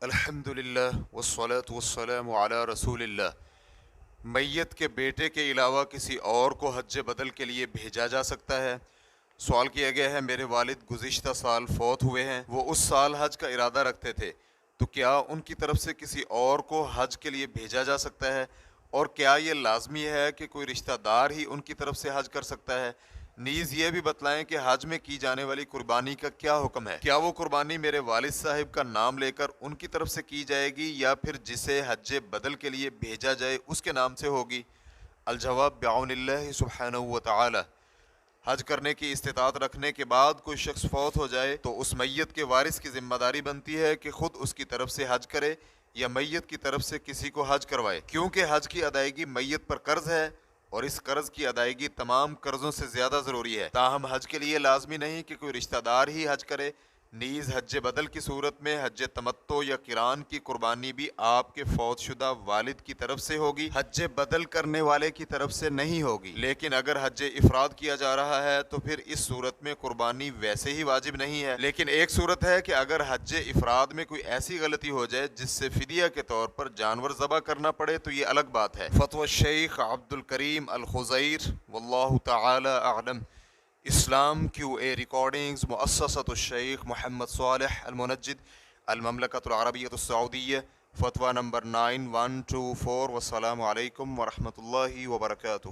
الحمدللہ والصلاة والسلام علی رسول اللہ۔ میت کے بیٹے کے علاوہ کسی اور کو حج بدل کے لیے بھیجا جا سکتا ہے؟ سوال کیا گیا ہے، میرے والد گزشتہ سال فوت ہوئے ہیں، وہ اس سال حج کا ارادہ رکھتے تھے، تو کیا ان کی طرف سے کسی اور کو حج کے لیے بھیجا جا سکتا ہے؟ اور کیا یہ لازمی ہے کہ کوئی رشتہ دار ہی ان کی طرف سے حج کر سکتا ہے؟ نیز یہ بھی بتلائیں کہ حج میں کی جانے والی قربانی کا کیا حکم ہے؟ کیا وہ قربانی میرے والد صاحب کا نام لے کر ان کی طرف سے کی جائے گی یا پھر جسے حج بدل کے لیے بھیجا جائے اس کے نام سے ہوگی؟ الجواب بعون اللہ سبحانہ و تعالی۔ حج کرنے کی استطاعت رکھنے کے بعد کوئی شخص فوت ہو جائے تو اس میت کے وارث کی ذمہ داری بنتی ہے کہ خود اس کی طرف سے حج کرے یا میت کی طرف سے کسی کو حج کروائے، کیونکہ حج کی ادائیگی میت پر قرض ہے اور اس قرض کی ادائیگی تمام قرضوں سے زیادہ ضروری ہے۔ تاہم حج کے لیے لازمی نہیں کہ کوئی رشتہ دار ہی حج کرے، نیز حج بدل کی صورت میں حج تمتع یا قران کی قربانی بھی آپ کے فوت شدہ والد کی طرف سے ہوگی، حج بدل کرنے والے کی طرف سے نہیں ہوگی۔ لیکن اگر حج افراد کیا جا رہا ہے تو پھر اس صورت میں قربانی ویسے ہی واجب نہیں ہے، لیکن ایک صورت ہے کہ اگر حج افراد میں کوئی ایسی غلطی ہو جائے جس سے فدیہ کے طور پر جانور ذبح کرنا پڑے تو یہ الگ بات ہے۔ فتوی الشیخ عبد الکریم الخضیر واللہ تعالی اعلم۔ اسلام کیو اے ریکارڈنگز، مؤسسۃ الشیخ محمد صالح المنجد، المملکۃ العربیۃ السعودیہ، فتویٰ نمبر 9124۔ والسلام علیکم ورحمۃ اللہ وبرکاتہ۔